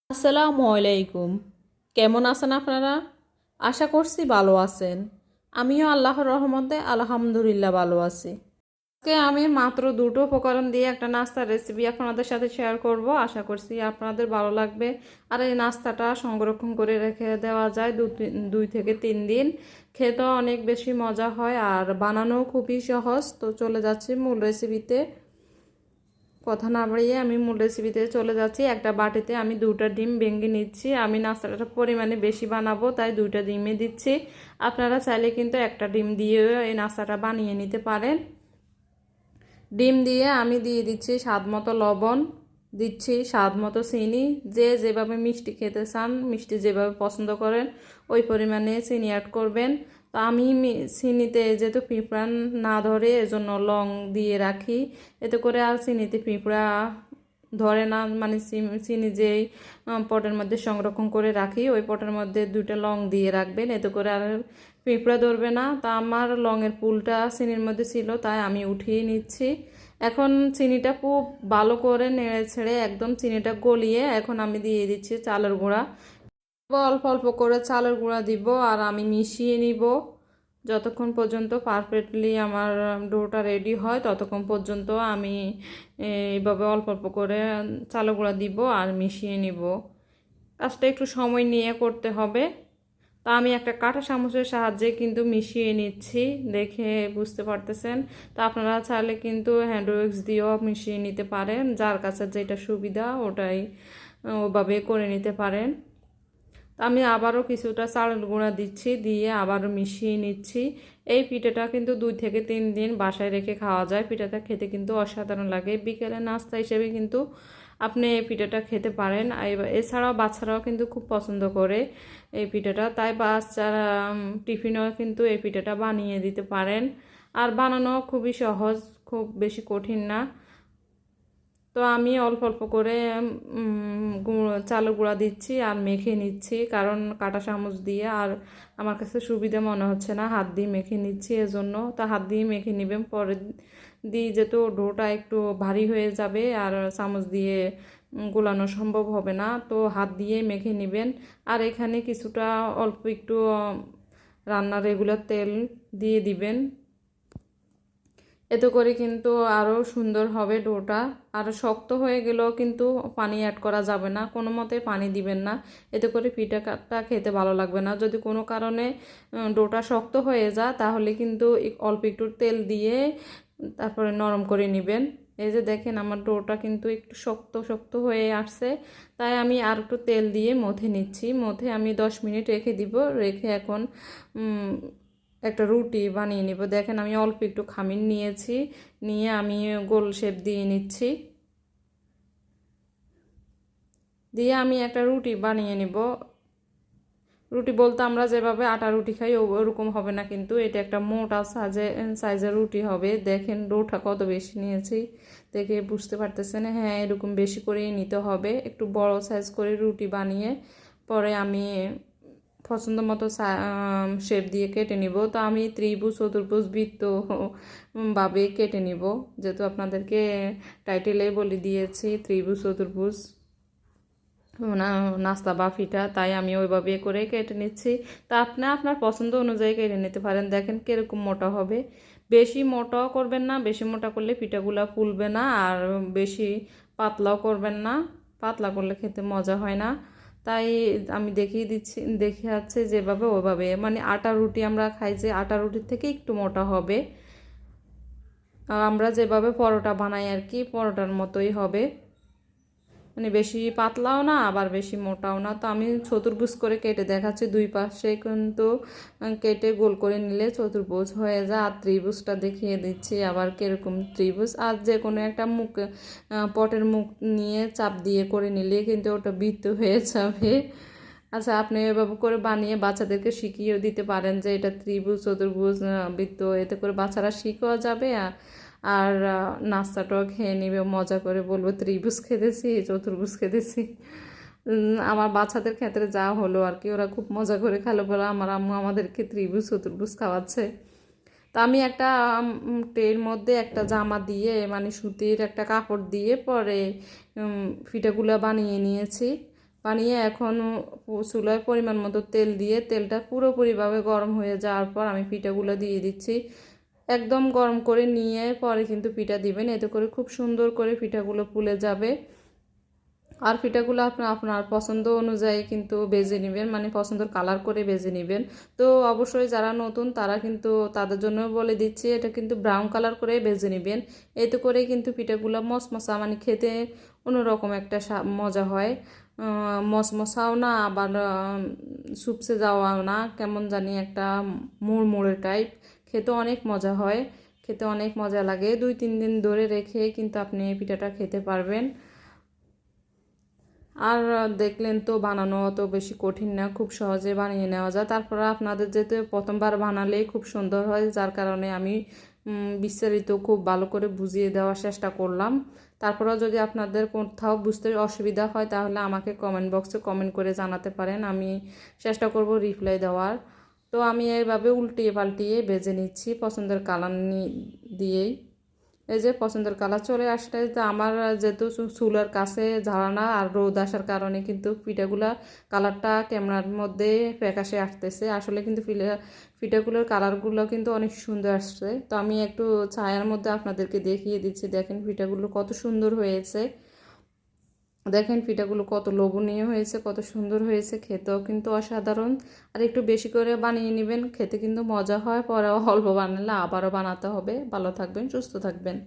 আসসালামু আলাইকুম। কেমন আছেন আপনারা? আশা করছি ভালো আছেন। আমিও আল্লাহর রহমতে আলহামদুলিল্লাহ ভালো আছি। আজকে আমি মাত্র দুটো উপকরণ দিয়ে একটা নাস্তার রেসিপি আপনাদের সাথে শেয়ার করব। আশা করছি আপনাদের ভালো লাগবে। আর এই নাস্তাটা সংরক্ষণ করে রেখে দেওয়া যায় 2 থেকে 3 দিন। খেতেও অনেক বেশি মজা হয় আর বানানোও খুবই সহজ। তো চলে যাচ্ছি মূল রেসিপিতে। কথা না বাড়িয়ে আমি মূল রেসিপিতে চলে যাচ্ছি। একটা বাটিতে আমি 2টা ডিম ভেঙে নিচ্ছি। আমি নাস্তাটা পরিমাণে বেশি বানাবো তাই 2টা ডিমে দিচ্ছি। আপনারা চাইলে কিন্তু একটা ডিম দিয়েও এই নাস্তাটা বানিয়ে নিতে পারেন। ডিম দিয়ে আমি দিয়ে দিচ্ছি স্বাদ মতো লবণ, দিচ্ছি স্বাদ মতো চিনি। যে যেভাবে মিষ্টি খেতে চান, মিষ্টি যেভাবে পছন্দ করেন ওই পরিমাণে চিনি অ্যাড করবেন। তো আমি চিনিতে যেহেতু পিঁপড়া না ধরে এজন্য লং দিয়ে রাখি, এতে করে আর চিনিতে পিঁপড়া ধরে না। মানে চিনি যেই পটের মধ্যে সংরক্ষণ করে রাখি ওই পটের মধ্যে 2টা লং দিয়ে রাখবেন, এতে করে আর পিঁপড়া ধরবে না। তা আমার লংয়ের পুলটা চিনির মধ্যে ছিল তাই আমি উঠিয়ে নিচ্ছি। এখন চিনিটা খুব ভালো করে নেড়ে ছেড়ে একদম চিনিটা গলিয়ে এখন আমি দিয়ে দিচ্ছি চালের গুঁড়া। অল্প অল্প করে চালের গুঁড়া দিব আর আমি মিশিয়ে নিব যতক্ষণ পর্যন্ত পারফেক্টলি আমার ডোটা রেডি হয়। ততক্ষণ পর্যন্ত আমি এইভাবে অল্প অল্প করে চালের গুঁড়া দিব আর মিশিয়ে নিব। কাজটা একটু সময় নিয়ে করতে হবে। তা আমি একটা কাঁটা চামচের সাহায্যে কিন্তু মিশিয়ে নিচ্ছি, দেখে বুঝতে পারতেছেন। তো আপনারা চাইলে কিন্তু হ্যান্ড উইক্স দিয়েও মিশিয়ে নিতে পারেন, যার কাছে যেটা সুবিধা ওটাই ওভাবে করে নিতে পারেন। আমি আবারও কিছুটা চালের গুঁড়া দিচ্ছি, দিয়ে আবারও মিশিয়ে নিচ্ছি। এই পিঠাটা কিন্তু 2 থেকে 3 দিন বাসায় রেখে খাওয়া যায়। পিঠাটা খেতে কিন্তু অসাধারণ লাগে। বিকেলে নাস্তা হিসেবে কিন্তু আপনি এই পিঠাটা খেতে পারেন। এছাড়াও বাচ্চারাও কিন্তু খুব পছন্দ করে এই পিঠাটা, তাই বাচ্চারা টিফিনেও কিন্তু এই পিঠাটা বানিয়ে দিতে পারেন। আর বানানো খুবই সহজ, খুব বেশি কঠিন না। তো আমি অল্প অল্প করে চালের গুঁড়া দিচ্ছি আর মেখে নিচ্ছি, কারণ কাঁটা চামচ দিয়ে আর আমার কাছে সুবিধা মনে হচ্ছে না, হাত দিয়ে মেখে নিচ্ছি এজন্য। তা হাত দিয়ে মেখে নেবেন, পরে দিয়ে যেহেতু ডোটা একটু ভারী হয়ে যাবে আর চামচ দিয়ে গোলানো সম্ভব হবে না, তো হাত দিয়ে মেখে নেবেন। আর এখানে কিছুটা অল্প একটু রান্নার রেগুলার তেল দিয়ে দিবেন, এতে করে কিন্তু আরও সুন্দর হবে ডোটা। আর শক্ত হয়ে গেলেও কিন্তু পানি অ্যাড করা যাবে না, কোনো মতে পানি দিবেন না, এতে করে পিঠাটা খেতে ভালো লাগবে না। যদি কোনো কারণে ডোটা শক্ত হয়ে যায় তাহলে কিন্তু অল্প একটু তেল দিয়ে তারপরে নরম করে নেবেন। এই যে দেখেন আমার ডোটা কিন্তু একটু শক্ত শক্ত হয়ে আসছে, তাই আমি আর একটু তেল দিয়ে মথে নিচ্ছি। মথে আমি 10 মিনিট রেখে দিব। রেখে এখন একটা রুটি বানিয়ে নিব। দেখেন আমি অল্প একটু খামির নিয়েছি, নিয়ে আমি গোল শেপ দিয়ে নিচ্ছি, দিয়ে আমি একটা রুটি বানিয়ে নিব। রুটি বলতে আমরা যেভাবে আটা রুটি খাই ওরকম হবে না, কিন্তু এটা একটা মোটা সাইজের রুটি হবে। দেখেন ডোটা কত বেশি নিয়েছি, দেখে বুঝতে পারতেছেন। হ্যাঁ, এরকম বেশি করেই নিতে হবে। একটু বড় সাইজ করে রুটি বানিয়ে পরে আমি পছন্দ মতো শেপ দিয়ে কেটে নিব। তো আমি ত্রিভুজ, চতুর্ভুজ, বৃত্ত ভাবে কেটে নিব, যেহেতু আপনাদেরকে টাইটেলে বলে দিয়েছি ত্রিভুজ চতুর্ভুজ নাস্তা বা পিঠা, তাই আমি ওইভাবে করে কেটে নিচ্ছি। তা আপনি আপনার পছন্দ অনুযায়ী কেটে নিতে পারেন। দেখেন কীরকম মোটা হবে। বেশি মোটাও করবেন না, বেশি মোটা করলে পিঠাগুলো ফুলবে না। আর বেশি পাতলাও করবেন না, পাতলা করলে খেতে মজা হয় না। তাই আমি দেখিয়ে দিচ্ছি, দেখে যাচ্ছে যেভাবে ওভাবে, মানে আটা রুটি আমরা খাই যে আটা রুটির থেকে একটু মোটা হবে। আমরা যেভাবে পরোটা বানাই আর কি, পরোটার মতোই হবে, মানে বেশি পাতলাও না আবার বেশি মোটাও না। তো আমি চতুর্ভুজ করে কেটে দেখাচ্ছি। দুই পাশে কিন্তু কেটে গোল করে নিলে চতুর্ভুজ হয়ে যায়। আর ত্রিভুজটা দেখিয়ে দিচ্ছি আবার কীরকম ত্রিভুজ। আর যে কোনো একটা মুখ, পটের মুখ নিয়ে চাপ দিয়ে করে নিলে কিন্তু ওটা বৃত্ত হয়ে যাবে। আচ্ছা, আপনি এভাবে করে বানিয়ে বাচ্চাদেরকে শিখিয়েও দিতে পারেন যে এটা ত্রিভুজ, চতুর্ভুজ, বৃত্ত, এতে করে বাচ্চারা শিখেও যাবে আর নাস্তাটাও খেয়ে নেবে, মজা করে বলবো ত্রিভুজ খেতেছি, চতুর্ভুজ খেতেছি। আমার বাচ্চাদের ক্ষেত্রে যা হলো আর কি, ওরা খুব মজা করে খেলো বলে আমার আম্মু আমাদেরকে ত্রিভুজ চতুর্ভুজ খাওয়াচ্ছে। তা আমি একটা ট্রের মধ্যে একটা জামা দিয়ে, মানে সুতির একটা কাপড় দিয়ে পরে পিঠাগুলো বানিয়ে নিয়েছি। বানিয়ে এখন চুলায় পরিমাণ মতো তেল দিয়ে তেলটা পুরোপুরিভাবে গরম হয়ে যাওয়ার পর আমি পিঠাগুলো দিয়ে দিচ্ছি। একদম গরম করে নিয়ে পরে কিন্তু পিঠা দিবেন, এতে করে খুব সুন্দর করে পিঠাগুলো ফুলে যাবে। আর পিঠাগুলো আপনার পছন্দ অনুযায়ী কিন্তু ভেজে নেবেন, মানে পছন্দের কালার করে ভেজে নেবেন। তো অবশ্যই যারা নতুন তারা কিন্তু তাদের জন্য বলে দিচ্ছি, এটা কিন্তু ব্রাউন কালার করে ভেজে নেবেন। এতে করে কিন্তু পিঠাগুলো মশমশা, মানে খেতে অন্যরকম একটা মজা হয়। মশমশাও না, আবার সুপসে যাওয়াও না, কেমন জানি একটা মুড়মুড়ে টাইপ, খেতে অনেক মজা হয়, খেতে অনেক মজা লাগে। 2-3 দিন ধরে রেখে কিন্তু আপনি এই পিঠাটা খেতে পারবেন। আর দেখলেন তো, বানানো অত বেশি কঠিন না, খুব সহজে বানিয়ে নেওয়া যায়। তারপরে আপনাদের যেতে প্রথমবার বানালেই খুব সুন্দর হয়, যার কারণে আমি বিস্তারিত খুব ভালো করে বুঝিয়ে দেওয়ার চেষ্টা করলাম। তারপরেও যদি আপনাদের কোথাও বুঝতে অসুবিধা হয় তাহলে আমাকে কমেন্ট বক্সে কমেন্ট করে জানাতে পারেন, আমি চেষ্টা করব রিপ্লাই দেওয়ার। তো আমি এইভাবে উল্টিয়ে পাল্টিয়ে ভেজে নিচ্ছি পছন্দের কালার দিয়েই। এই যে পছন্দের কালার চলে আসলে, তো আমার যেহেতু চুলার কাছে ঝাড়ানা আর রোদ আসার কারণে কিন্তু পিঠাগুলা কালারটা ক্যামেরার মধ্যে ফ্যাকাশে আসতেছে, আসলে কিন্তু পিঠাগুলোর কালারগুলো কিন্তু অনেক সুন্দর আসছে। তো আমি একটু ছায়ার মধ্যে আপনাদেরকে দেখিয়ে দিচ্ছি, দেখেন পিঠাগুলো কত সুন্দর হয়েছে, দেখেন পিঠাগুলো কত লোভনীয় হয়েছে, কত সুন্দর হয়েছে, খেতেও কিন্তু অসাধারণ। আর একটু বেশি করে বানিয়ে নেবেন, খেতে কিন্তু মজা হয়। পরেও অল্প বানালে আবারও বানাতে হবে। ভালো থাকবেন, সুস্থ থাকবেন।